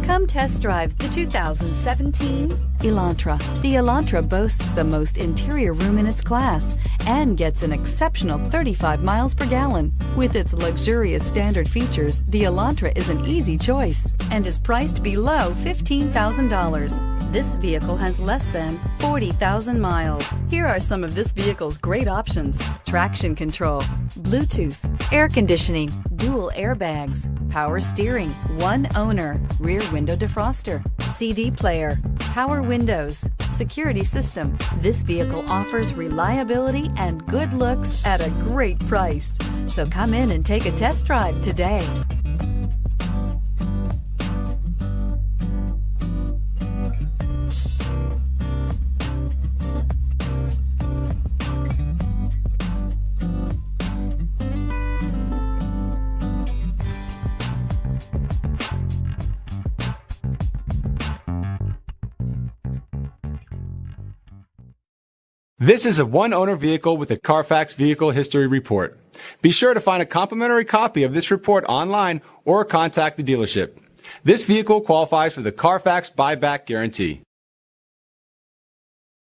Come test drive the 2017 Elantra. The Elantra boasts the most interior room in its class and gets an exceptional 35 miles per gallon. With its luxurious standard features, the Elantra is an easy choice and is priced below $15,000. This vehicle has less than 40,000 miles. Here are some of this vehicle's great options: traction control, Bluetooth, air conditioning, dual airbags, power steering, one owner, rear window defroster, CD player, power windows, security system. This vehicle offers reliability and good looks at a great price. So come in and take a test drive today. This is a one-owner vehicle with a Carfax Vehicle History Report. Be sure to find a complimentary copy of this report online or contact the dealership. This vehicle qualifies for the Carfax Buyback Guarantee.